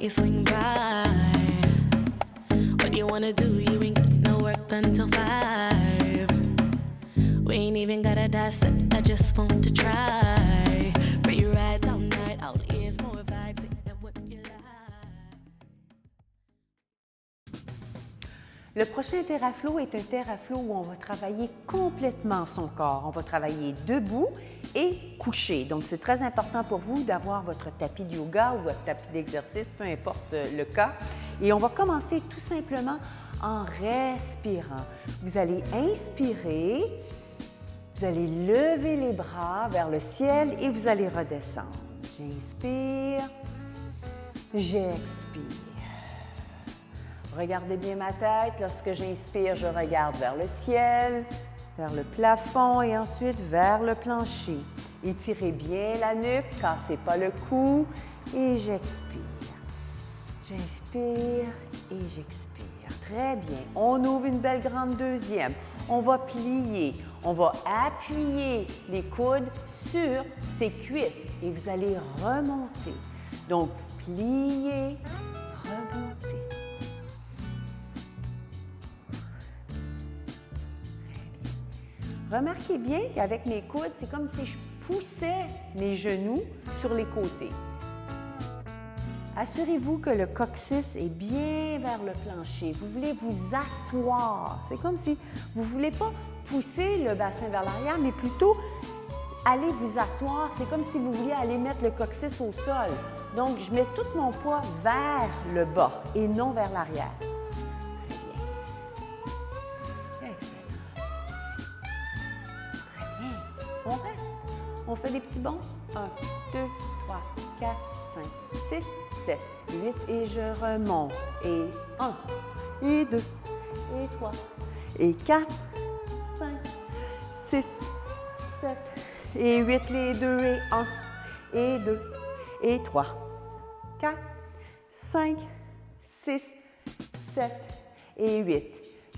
you swing by. What you wanna do? You ain't got no work until 5. We ain't even got a dissect, I just want to try. Free rides all night, all ears, more vibes, ain't that what you like? Le prochain TerraFlow est un TerraFlow où on va travailler complètement son corps. On va travailler debout et couché. Donc, c'est très important pour vous d'avoir votre tapis de yoga ou votre tapis d'exercice, peu importe le cas. Et on va commencer tout simplement en respirant. Vous allez inspirer, vous allez lever les bras vers le ciel et vous allez redescendre. J'inspire, j'expire. Regardez bien ma tête. Lorsque j'inspire, je regarde vers le ciel, vers le plafond et ensuite vers le plancher. Étirez bien la nuque, cassez pas le cou et j'expire. J'inspire et j'expire. Très bien. On ouvre une belle grande deuxième. On va plier. On va appuyer les coudes sur ses cuisses et vous allez remonter. Donc, plier, remonter. Remarquez bien qu'avec mes coudes, c'est comme si je poussais mes genoux sur les côtés. Assurez-vous que le coccyx est bien vers le plancher. Vous voulez vous asseoir. C'est comme si vous ne voulez pas pousser le bassin vers l'arrière, mais plutôt aller vous asseoir. C'est comme si vous vouliez aller mettre le coccyx au sol. Donc, je mets tout mon poids vers le bas et non vers l'arrière. On reste. On fait des petits bonds. 1, 2, 3, 4, 5, 6, 7, 8 et je remonte. Et 1, et 2, et 3, et 4, 5, 6, 7, et 8, les 2, et 1, et 2, et 3, 4, 5, 6, 7, et 8.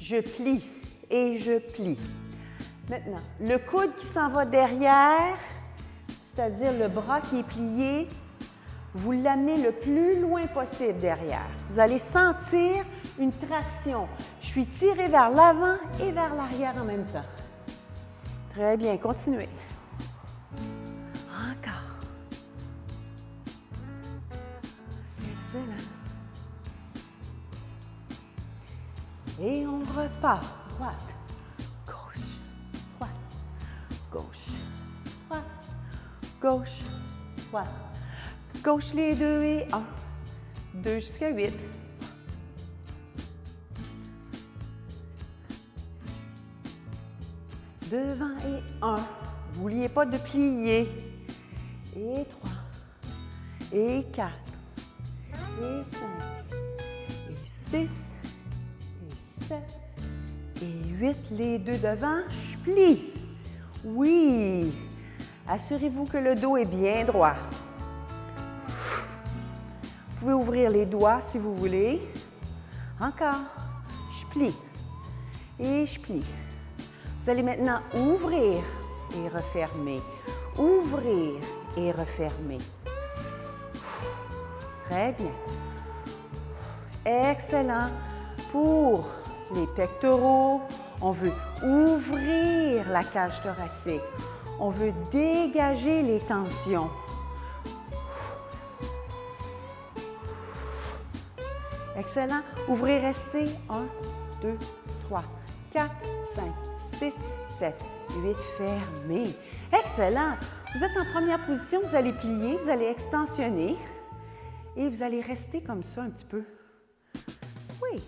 Je plie et je plie. Maintenant, le coude qui s'en va derrière, c'est-à-dire le bras qui est plié, vous l'amenez le plus loin possible derrière. Vous allez sentir une traction. Je suis tirée vers l'avant et vers l'arrière en même temps. Très bien, continuez. Encore. Excellent. Et on repart. Droite. Gauche, droite, gauche, droite, gauche les 2 et 1, 2 jusqu'à 8. Devant et 1, n'oubliez pas de plier. Et 3, et 4, et 5, et 6, et 7, et 8, les 2 devant, je plie. Oui, assurez-vous que le dos est bien droit. Vous pouvez ouvrir les doigts si vous voulez. Encore, je plie et je plie. Vous allez maintenant ouvrir et refermer. Ouvrir et refermer. Très bien. Excellent. Pour les pectoraux, on veut ouvrir la cage thoracique. On veut dégager les tensions. Excellent. Ouvrez, restez. 1, 2, 3, 4, 5, 6, 7, 8. Fermez. Excellent. Vous êtes en première position. Vous allez plier, vous allez extensionner et vous allez rester comme ça un petit peu. Oui.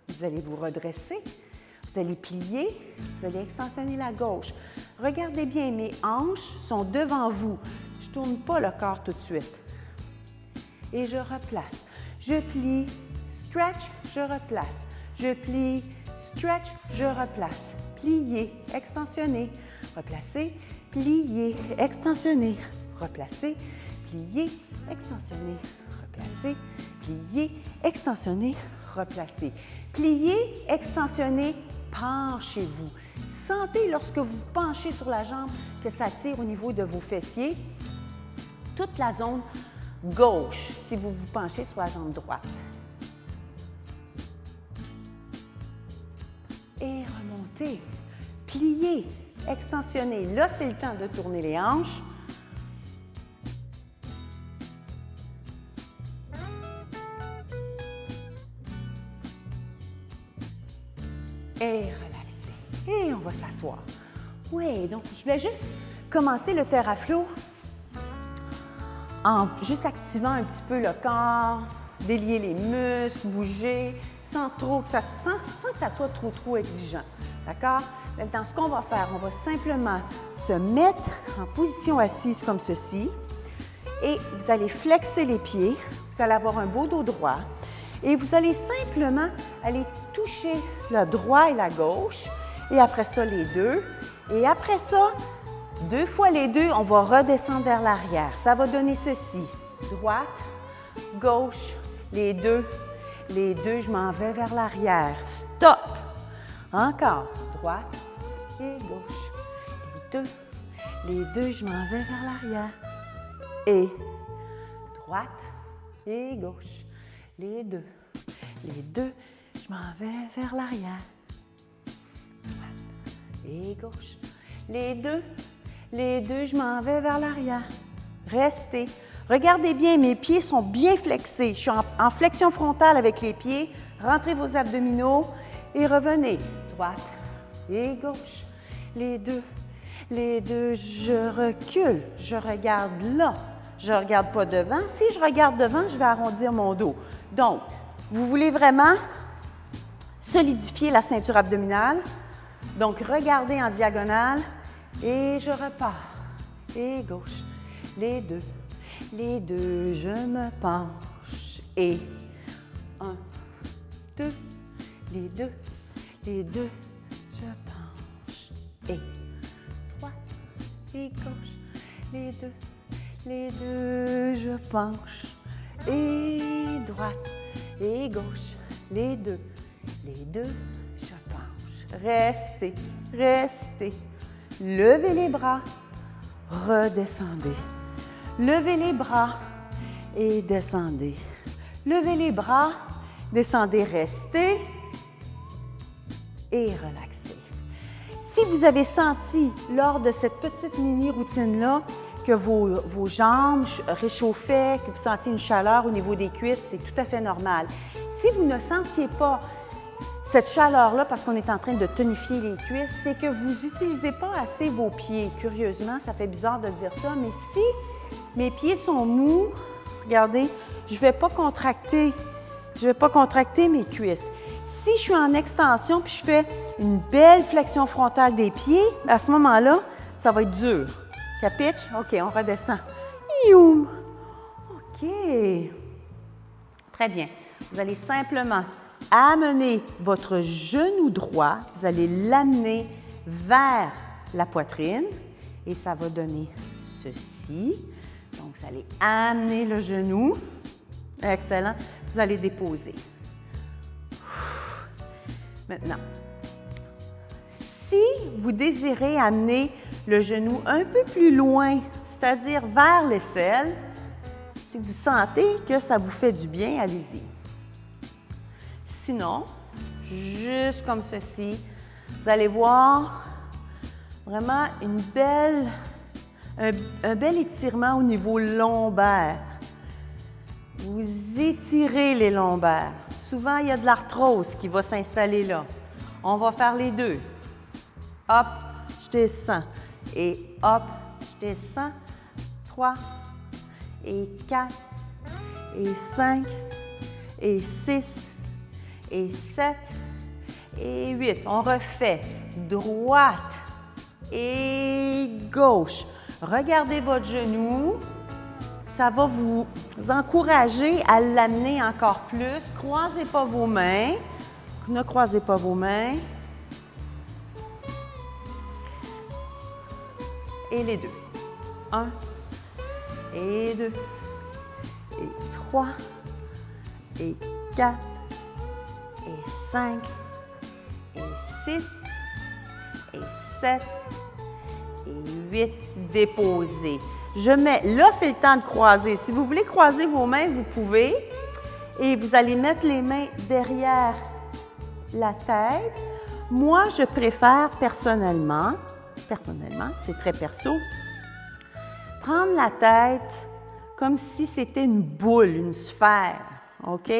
Vous allez vous redresser. Vous allez plier, vous allez extensionner la gauche. Regardez bien, mes hanches sont devant vous. Je ne tourne pas le corps tout de suite. Et je replace. Je plie, stretch, je replace. Je plie, stretch, je replace. Plier, extensionner, replacer, plier, extensionner, replacer, plier, extensionner, replacer, plier, extensionner, replacer. Plier, extensionner, penchez-vous. Sentez lorsque vous penchez sur la jambe que ça tire au niveau de vos fessiers. Toute la zone gauche, si vous vous penchez sur la jambe droite. Et remontez, pliez, extensionnez. Là, c'est le temps de tourner les hanches. Et relaxez. Et on va s'asseoir. Oui, donc je vais juste commencer le TerraFlow en juste activant un petit peu le corps, délier les muscles, bouger, sans que ça soit trop exigeant. D'accord? Maintenant, ce qu'on va faire, on va simplement se mettre en position assise comme ceci et vous allez flexer les pieds. Vous allez avoir un beau dos droit et vous allez simplement aller toucher le droit et la gauche et après ça, les deux. Et après ça, 2 fois les deux, on va redescendre vers l'arrière. Ça va donner ceci. Droite, gauche, les deux, je m'en vais vers l'arrière. Stop! Encore. Droite et gauche. Les deux, je m'en vais vers l'arrière. Et droite et gauche. Les deux, je m'en vais vers l'arrière. Droite et gauche. Les deux, je m'en vais vers l'arrière. Restez. Regardez bien, mes pieds sont bien flexés. Je suis en flexion frontale avec les pieds. Rentrez vos abdominaux et revenez. Droite et gauche. Les deux, je recule. Je regarde là. Je ne regarde pas devant. Si je regarde devant, je vais arrondir mon dos. Donc, vous voulez vraiment solidifier la ceinture abdominale. Donc, regardez en diagonale. Et je repars. Et gauche. Les deux, je me penche. Et 1, 2, les deux, je penche. Et 3, et gauche. Les deux, je penche. Et droite, et gauche. Les deux, je penche. Restez, restez. Levez les bras, redescendez. Levez les bras et descendez. Levez les bras, descendez, restez et relaxez. Si vous avez senti lors de cette petite mini-routine-là que vos jambes réchauffaient, que vous sentiez une chaleur au niveau des cuisses, c'est tout à fait normal. Si vous ne sentiez pas cette chaleur-là, parce qu'on est en train de tonifier les cuisses, c'est que vous n'utilisez pas assez vos pieds. Curieusement, ça fait bizarre de dire ça, mais si mes pieds sont mous, regardez, je ne vais pas contracter mes cuisses. Si je suis en extension puis je fais une belle flexion frontale des pieds, à ce moment-là, ça va être dur. Capiche? OK, on redescend. Youm! OK. Très bien. Vous allez simplement amener votre genou droit, vous allez l'amener vers la poitrine et ça va donner ceci. Donc, vous allez amener le genou. Excellent. Vous allez déposer. Maintenant, si vous désirez amener le genou un peu plus loin, c'est-à-dire vers l'aisselle, si vous sentez que ça vous fait du bien, allez-y. Sinon, juste comme ceci, vous allez voir vraiment un bel étirement au niveau lombaire. Vous étirez les lombaires. Souvent, il y a de l'arthrose qui va s'installer là. On va faire les deux. Hop, je descends. Et hop, je descends. 3, et 4, et 5, et 6, et 7, et 8. On refait droite et gauche. Regardez votre genou. Ça va vous encourager à l'amener encore plus. Croisez pas vos mains. Ne croisez pas vos mains. Et les deux. 1, et 2, et 3, et 4, et 5, et 6, et 7, et 8. Déposez. Je mets, là, c'est le temps de croiser. Si vous voulez croiser vos mains, vous pouvez. Et vous allez mettre les mains derrière la tête. Moi, je préfère personnellement, c'est très perso, prendre la tête comme si c'était une boule, une sphère, OK?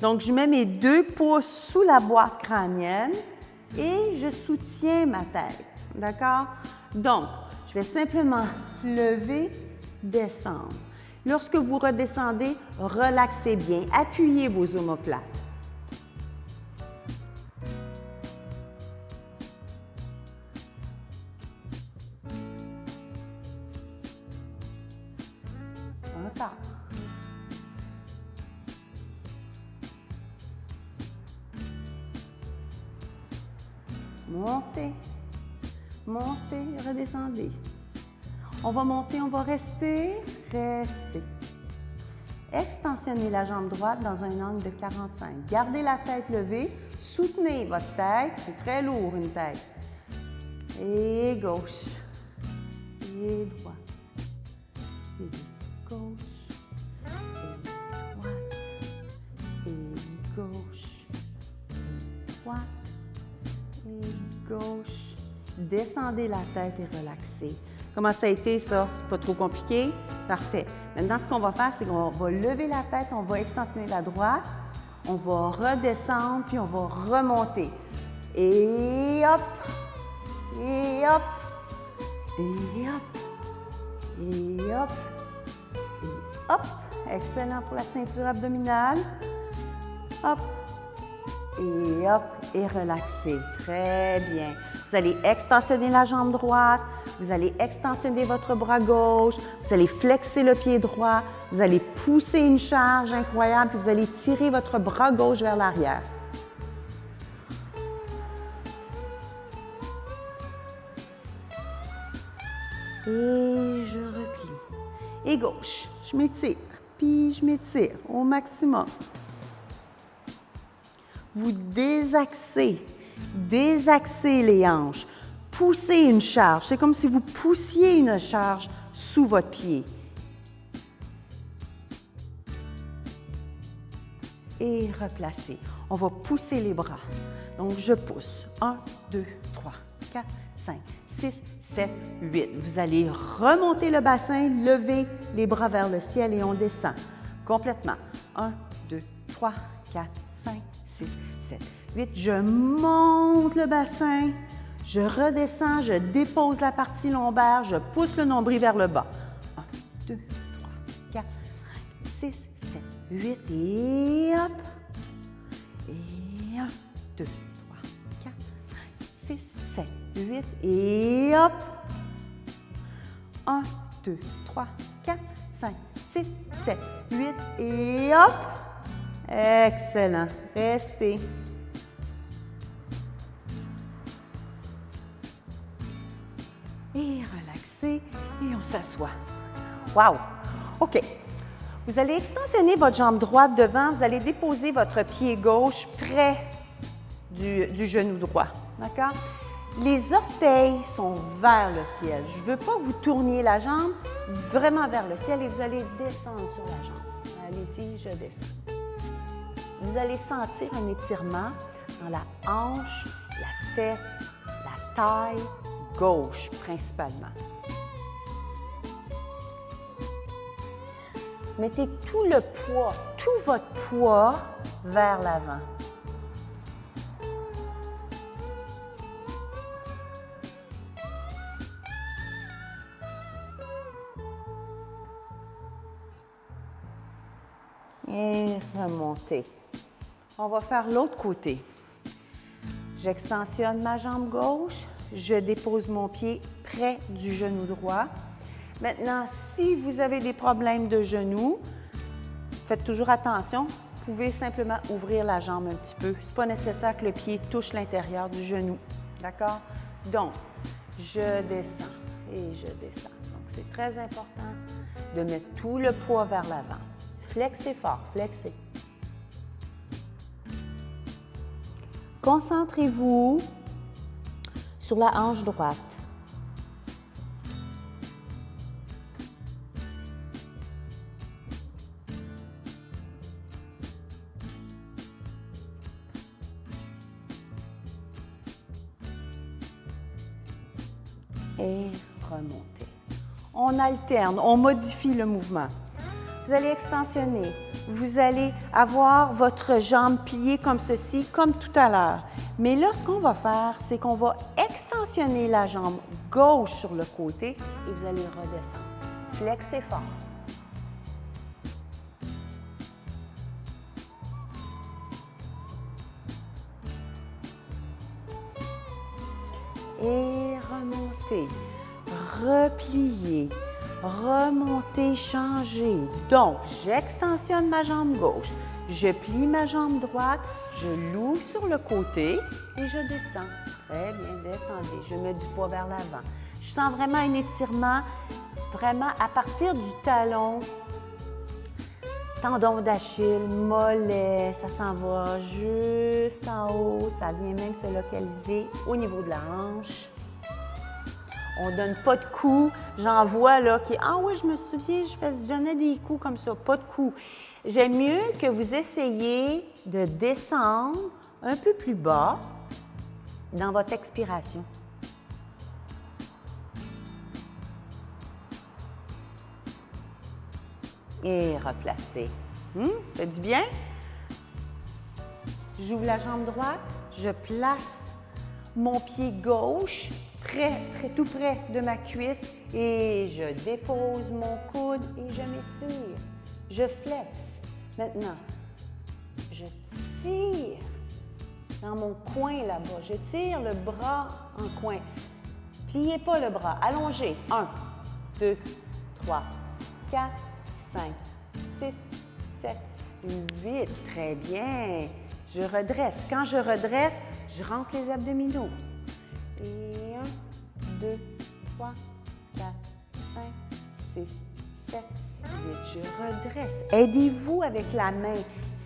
Donc, je mets mes 2 pouces sous la boîte crânienne et je soutiens ma tête, d'accord? Donc, je vais simplement lever, descendre. Lorsque vous redescendez, relaxez bien, appuyez vos omoplates. Encore. Montez, montez, redescendez. On va monter, on va rester, restez. Extensionnez la jambe droite dans un angle de 45. Gardez la tête levée, soutenez votre tête, c'est très lourd une tête. Et gauche, et droite, et gauche, et droite, et gauche, et droite, et gauche. Descendez la tête et relaxez. Comment ça a été, ça? C'est pas trop compliqué? Parfait. Maintenant, ce qu'on va faire, c'est qu'on va lever la tête, on va extensionner la droite, on va redescendre, puis on va remonter. Et hop! Et hop! Et hop! Et hop! Et hop! Excellent pour la ceinture abdominale. Hop! Et hop! Et relaxez. Très bien. Vous allez extensionner la jambe droite. Vous allez extensionner votre bras gauche, vous allez flexer le pied droit, vous allez pousser une charge incroyable, puis vous allez tirer votre bras gauche vers l'arrière. Et je replie. Et gauche, je m'étire, puis je m'étire au maximum. Vous désaxez les hanches. Poussez une charge. C'est comme si vous poussiez une charge sous votre pied. Et replacez. On va pousser les bras. Donc, je pousse. 1, 2, 3, 4, 5, 6, 7, 8. Vous allez remonter le bassin, lever les bras vers le ciel et on descend complètement. 1, 2, 3, 4, 5, 6, 7, 8. Je monte le bassin. Je redescends, je dépose la partie lombaire, je pousse le nombril vers le bas. 1, 2, 3, 4, 5, 6, 7, 8 et hop. Et 1, 2, 3, 4, 5, 6, 7, 8 et hop. 1, 2, 3, 4, 5, 6, 7, 8 et hop. Excellent. Restez. Et relaxez et on s'assoit. Wow! OK. Vous allez extensionner votre jambe droite devant. Vous allez déposer votre pied gauche près du genou droit. D'accord? Les orteils sont vers le ciel. Je ne veux pas que vous tourniez la jambe vraiment vers le ciel et vous allez descendre sur la jambe. Allez-y, je descends. Vous allez sentir un étirement dans la hanche, la fesse, la taille, gauche principalement. Mettez tout le poids, tout votre poids vers l'avant. Et remontez. On va faire l'autre côté. J'extensionne ma jambe gauche. Je dépose mon pied près du genou droit. Maintenant, si vous avez des problèmes de genoux, faites toujours attention. Vous pouvez simplement ouvrir la jambe un petit peu. Ce n'est pas nécessaire que le pied touche l'intérieur du genou. D'accord? Donc, je descends et je descends. Donc, c'est très important de mettre tout le poids vers l'avant. Flexez fort, flexez. Concentrez-vous sur la hanche droite. et remontez. On alterne, on modifie le mouvement. Vous allez extensionner. Vous allez avoir votre jambe pliée comme ceci, comme tout à l'heure. Mais là, ce qu'on va faire, c'est qu'on va extensionner la jambe gauche sur le côté et vous allez redescendre. Flexez fort. Et remontez. Repliez. Remontez, changez. Donc, j'extensionne ma jambe gauche. Je plie ma jambe droite. Je l'ouvre sur le côté et je descends. Très bien, descendez. Je mets du poids vers l'avant. Je sens vraiment un étirement, vraiment à partir du talon, tendon d'Achille, mollet, ça s'en va juste en haut. Ça vient même se localiser au niveau de la hanche. On ne donne pas de coups. J'en vois là qui, ah oui, je me souviens, je donnais des coups comme ça, pas de coups. J'aime mieux que vous essayiez de descendre un peu plus bas dans votre expiration. Et replacez. Fait du bien? J'ouvre la jambe droite, je place mon pied gauche tout près de ma cuisse et je dépose mon coude et je m'étire. Je flexe. Maintenant, je tire dans mon coin là-bas. Je tire le bras en coin. Pliez pas le bras. Allongez. 1, 2, 3, 4, 5, 6, 7, 8. Très bien. Je redresse. Quand je redresse, je rentre les abdominaux. Et 1, 2, 3, 4, 5, 6, 7, 8. Je redresse. Aidez-vous avec la main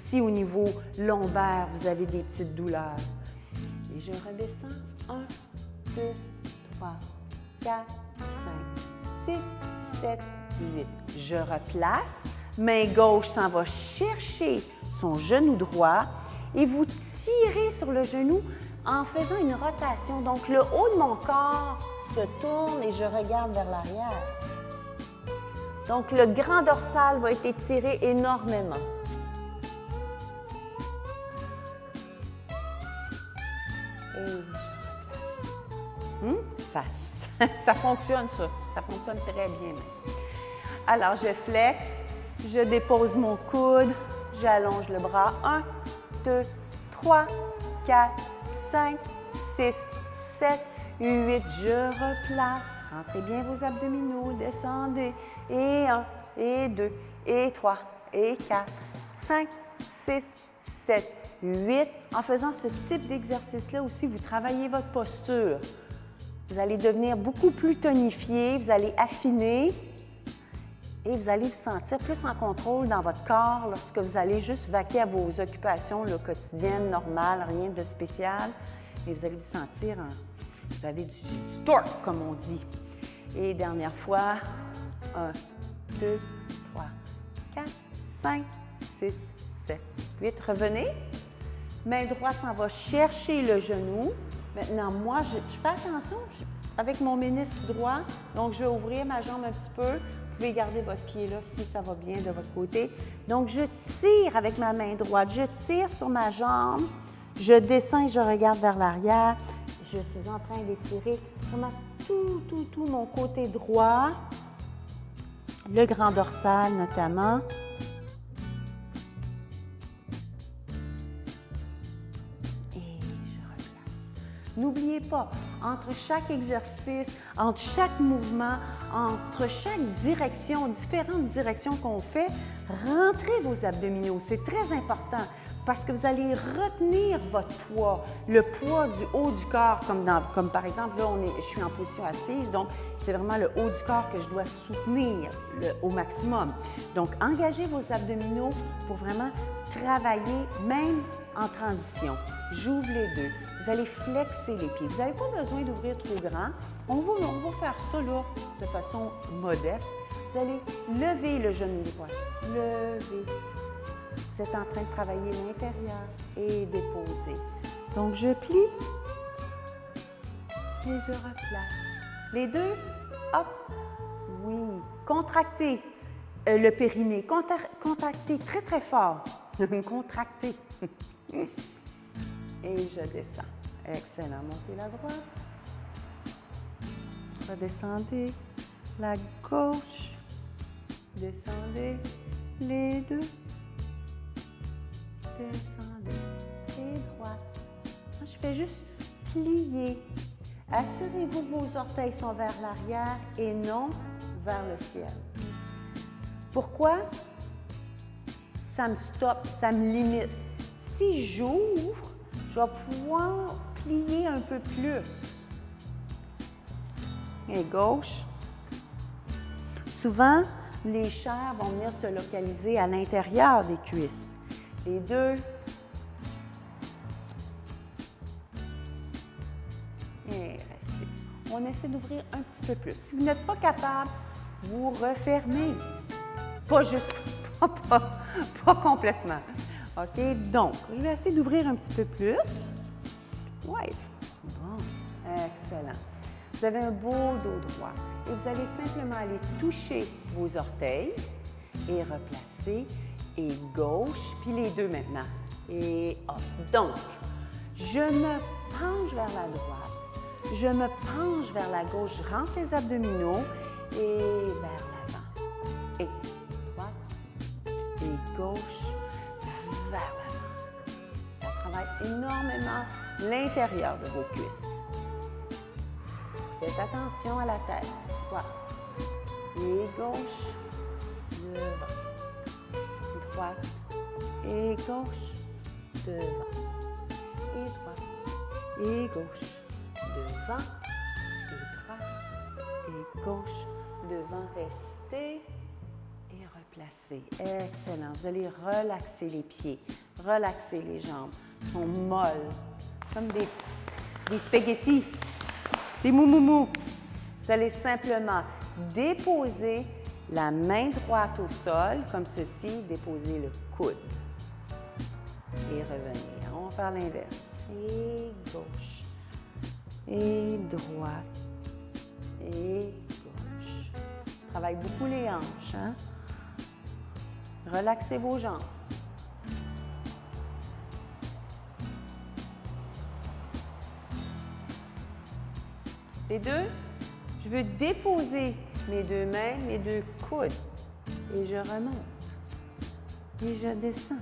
si au niveau lombaire, vous avez des petites douleurs. Et je redescends. 1, 2, 3, 4, 5, 6, 7, 8. Je replace. Main gauche s'en va chercher son genou droit et vous tirez sur le genou en faisant une rotation. Donc, le haut de mon corps se tourne et je regarde vers l'arrière. Donc, le grand dorsal va être étiré énormément. Et je replace. Ça fonctionne, ça. Ça fonctionne très bien même. Alors, je flexe, je dépose mon coude, j'allonge le bras. 1, 2, 3, 4, 5, 6, 7, 8. Je replace. Rentrez bien vos abdominaux, descendez. Et 1, et 2, et 3, et 4, 5, 6, 7, 8. En faisant ce type d'exercice-là aussi, vous travaillez votre posture. Vous allez devenir beaucoup plus tonifié, vous allez affiner et vous allez vous sentir plus en contrôle dans votre corps lorsque vous allez juste vaquer à vos occupations là, quotidiennes, normales, rien de spécial. Et vous allez vous sentir, vous avez du torque, comme on dit. Et dernière fois, 1, 2, 3, 4, 5, 6, 7, 8. Revenez. Main droite s'en va chercher le genou. Maintenant, moi, je fais attention avec mon ménisque droit. Donc, je vais ouvrir ma jambe un petit peu. Vous pouvez garder votre pied là si ça va bien de votre côté. Donc, je tire avec ma main droite. Je tire sur ma jambe. Je descends et je regarde vers l'arrière. Je suis en train d'étirer vraiment tout mon côté droit. Le grand dorsal notamment. N'oubliez pas, entre chaque exercice, entre chaque mouvement, entre chaque direction, différentes directions qu'on fait, rentrez vos abdominaux. C'est très important parce que vous allez retenir votre poids, le poids du haut du corps, comme par exemple, là, je suis en position assise, donc c'est vraiment le haut du corps que je dois soutenir au maximum. Donc, engagez vos abdominaux pour vraiment travailler, même en transition. J'ouvre les deux. Vous allez flexer les pieds. Vous n'avez pas besoin d'ouvrir trop grand. On va faire ça là, de façon modeste. Vous allez lever le genou droit. Levez. Vous êtes en train de travailler l'intérieur et déposer. Donc, je plie et je replace. Les deux, hop, oui. Contractez le périnée. Contractez très, très fort. Contractez. Et je descends. Excellent. Montez la droite. Redescendez la gauche. Descendez les deux. Descendez et droite. Je fais juste plier. Assurez-vous que vos orteils sont vers l'arrière et non vers le ciel. Pourquoi? Ça me stoppe, ça me limite. Si j'ouvre, je vais pouvoir plier un peu plus. Et gauche. Souvent, les chairs vont venir se localiser à l'intérieur des cuisses. Les deux. Et restez. On essaie d'ouvrir un petit peu plus. Si vous n'êtes pas capable, vous refermez. Pas juste, pas complètement. OK? Donc, je vais essayer d'ouvrir un petit peu plus. Oui. Bon. Excellent. Vous avez un beau dos droit. Et vous allez simplement aller toucher vos orteils et replacer. Et gauche, puis les deux maintenant. Et hop. Donc, je me penche vers la droite. Je me penche vers la gauche. Je rentre les abdominaux et vers l'avant. Et droite. Et gauche. Vers l'avant. Ça travaille énormément l'intérieur de vos cuisses. Faites attention à la tête. Droite. Et gauche. Devant. Droite et gauche, devant et droite et gauche, devant et droite et gauche, devant. Restez et replacez. Excellent. Vous allez relaxer les pieds, relaxer les jambes. Elles sont molles, comme des spaghettis, des mou-mou-mou. Vous allez simplement déposer la main droite au sol, comme ceci, déposer le coude. Et revenir. On va faire l'inverse. Et gauche. Et droite. Et gauche. Travaille beaucoup les hanches. Hein? Relaxez vos jambes. Les deux, je veux déposer mes deux mains, mes deux coudes. Et je remonte. Et je descends.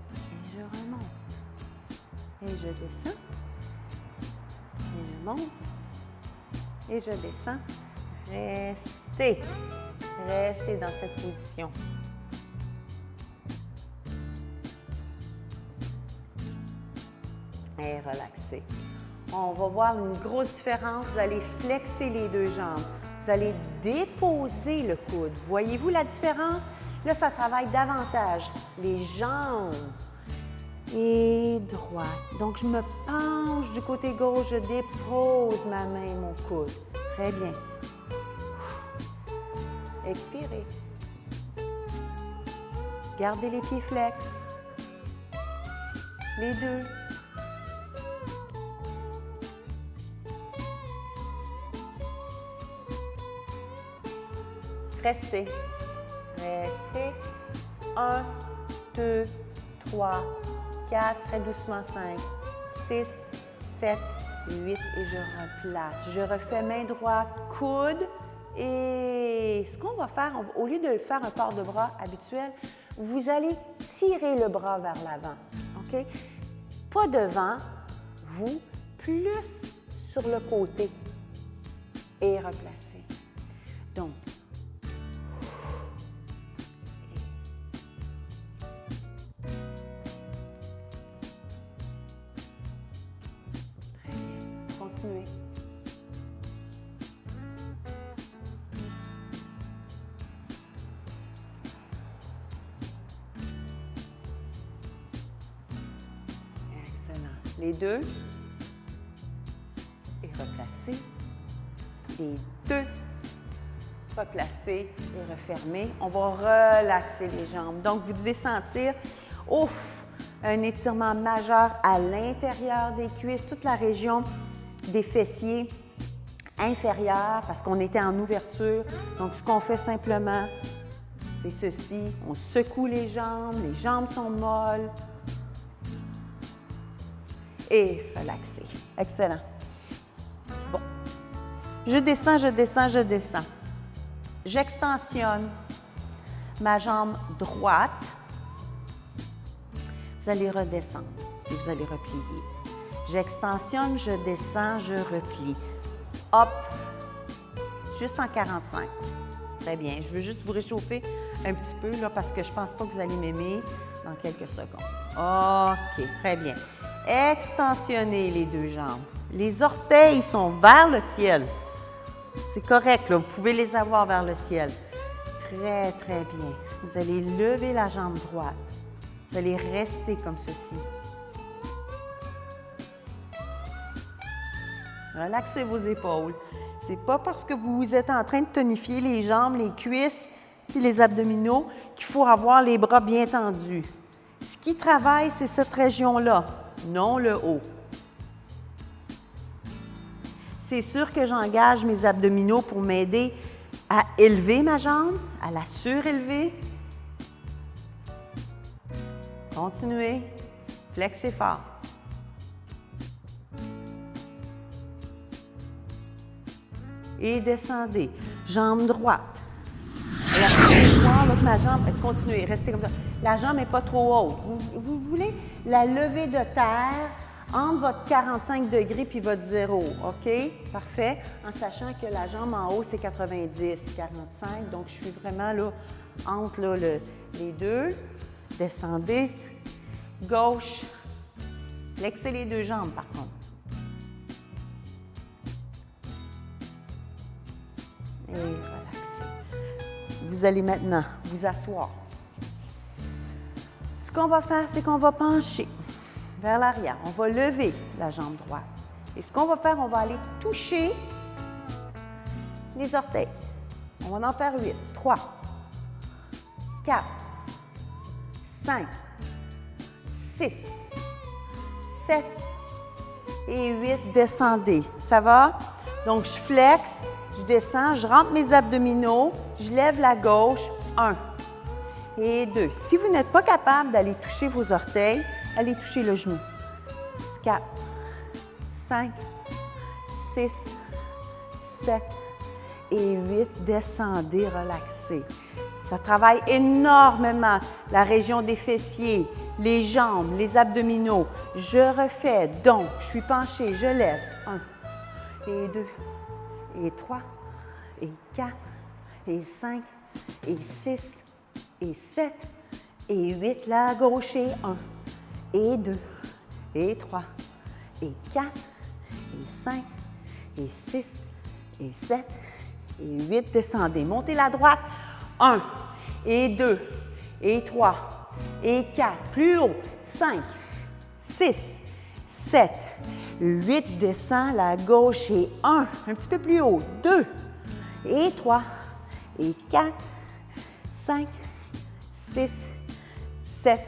Et je remonte. Et je descends. Et je monte. Et je descends. Restez. Restez dans cette position. Et relaxez. On va voir une grosse différence. Vous allez flexer les deux jambes. Vous allez déposer le coude. Voyez-vous la différence? Là, ça travaille davantage les jambes et droite. Donc, je me penche du côté gauche, je dépose ma main, mon coude. Très bien. Expirez. Gardez les pieds flex. Les deux. Restez. Restez. 1, 2, 3, 4, très doucement 5, 6, 7, 8 et je replace. Je refais main droite, coude et ce qu'on va faire, au lieu de faire un port de bras habituel, vous allez tirer le bras vers l'avant. OK? Pas devant vous, plus sur le côté et replacer. Donc, continuez. Excellent. Les deux. Et replacer. Les deux. Replacer et refermer. On va relaxer les jambes. Donc, vous devez sentir, ouf, un étirement majeur à l'intérieur des cuisses, toute la région des fessiers inférieure parce qu'on était en ouverture. Donc, ce qu'on fait simplement, c'est ceci. On secoue les jambes sont molles. Et relaxez. Excellent. Bon. Je descends, je descends, je descends. J'extensionne ma jambe droite. Vous allez redescendre et vous allez replier. J'extensionne, je descends, je replie. Hop, juste en 45. Très bien. Je veux juste vous réchauffer un petit peu là, parce que je ne pense pas que vous allez m'aimer dans quelques secondes. OK, très bien. Extensionnez les deux jambes. Les orteils sont vers le ciel. C'est correct, là, vous pouvez les avoir vers le ciel. Très, très bien. Vous allez lever la jambe droite. Vous allez rester comme ceci. Relaxez vos épaules. Ce n'est pas parce que vous êtes en train de tonifier les jambes, les cuisses et les abdominaux qu'il faut avoir les bras bien tendus. Ce qui travaille, c'est cette région-là, non le haut. C'est sûr que j'engage mes abdominaux pour m'aider à élever ma jambe, à la surélever. Continuez. Flexez fort. Et descendez. Jambe droite. Et après, voir là, que ma jambe, continuez, restez comme ça. La jambe n'est pas trop haute. Vous voulez la lever de terre entre votre 45 degrés puis votre 0, OK? Parfait. En sachant que la jambe en haut, c'est 90, 45. Donc, je suis vraiment là, entre là, les deux. Descendez. Gauche. Flexez les deux jambes, par contre. Et relaxez. Vous allez maintenant vous asseoir. Ce qu'on va faire, c'est qu'on va pencher vers l'arrière. On va lever la jambe droite. Et ce qu'on va faire, on va aller toucher les orteils. On va en faire 8. 3, 4, 5, 6, 7 et 8. Descendez. Ça va? Donc, je flexe, je descends, je rentre mes abdominaux, je lève la gauche. 1 et 2. Si vous n'êtes pas capable d'aller toucher vos orteils, allez toucher le genou. 4, 5, 6, 7 et 8. Descendez, relaxez. Ça travaille énormément la région des fessiers, les jambes, les abdominaux. Je refais. Donc, je suis penchée, je lève. 1 et 2 et 3 et 4 et 5 et 6 et 7 et 8. La gauche et 1 et 2 et 3 et 4 et 5 et 6 et 7 et 8. Descendez. Montez la droite. 1 et 2 et 3 et 4. Plus haut. 5, 6, 7, 8. Je descends. La gauche et 1. Un petit peu plus haut. 2 et 3 et 4, 5, 6, 7,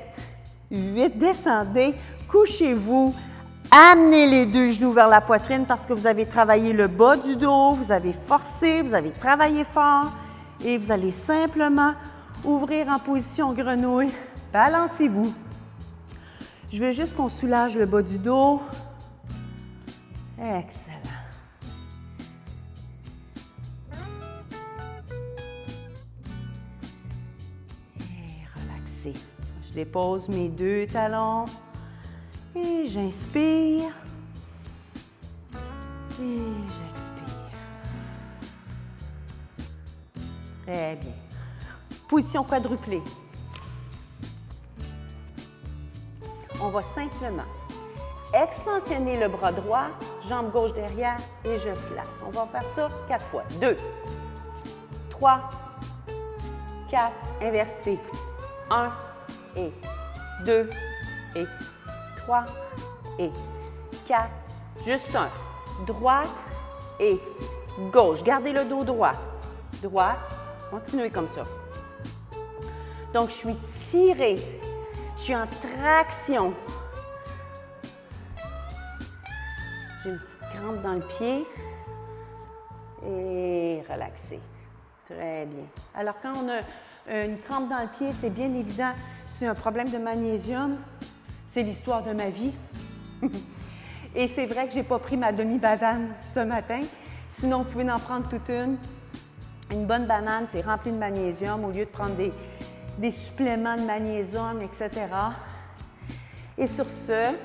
8. Descendez. Couchez-vous. Amenez les deux genoux vers la poitrine parce que vous avez travaillé le bas du dos, vous avez forcé, vous avez travaillé fort et vous allez simplement ouvrir en position grenouille. Balancez-vous. Je veux juste qu'on soulage le bas du dos. Excellent. Et relaxez. Je dépose mes deux talons. Et j'inspire. Et j'expire. Très bien. Position quadruplée. On va simplement extensionner le bras droit, jambe gauche derrière et je place. On va faire ça 4 fois. 2, 3, 4, inversé. 1 et 2 et 3 et 4, juste 1. Droite et gauche. Gardez le dos droit. Droite, continuez comme ça. Donc, je suis tirée. Je suis en traction. J'ai une petite crampe dans le pied. et relaxez. Très bien. Alors, quand on a une crampe dans le pied, c'est bien évident, c'est un problème de magnésium. C'est l'histoire de ma vie. Et c'est vrai que je n'ai pas pris ma demi-banane ce matin. Sinon, vous pouvez en prendre toute une. Une bonne banane, c'est rempli de magnésium au lieu de prendre des suppléments de magnésium, etc. Et sur ce,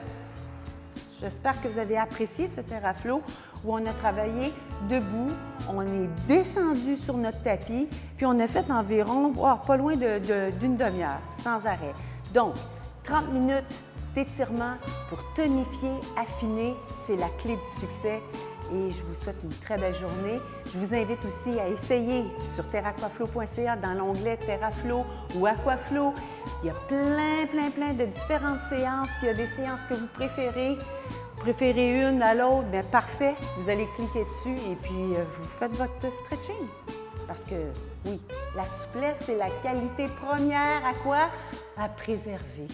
j'espère que vous avez apprécié ce TerraFlow où on a travaillé debout, on est descendu sur notre tapis, puis on a fait environ pas loin d'une demi-heure, sans arrêt. Donc, 30 minutes d'étirement pour tonifier, affiner, c'est la clé du succès. Et je vous souhaite une très belle journée. Je vous invite aussi à essayer sur terraquaflow.ca dans l'onglet TerraFlow ou Aquaflow. Il y a plein de différentes séances. S'il y a des séances que vous préférez une à l'autre, bien parfait. Vous allez cliquer dessus et puis vous faites votre stretching. Parce que oui, la souplesse, c'est la qualité première à quoi? À préserver.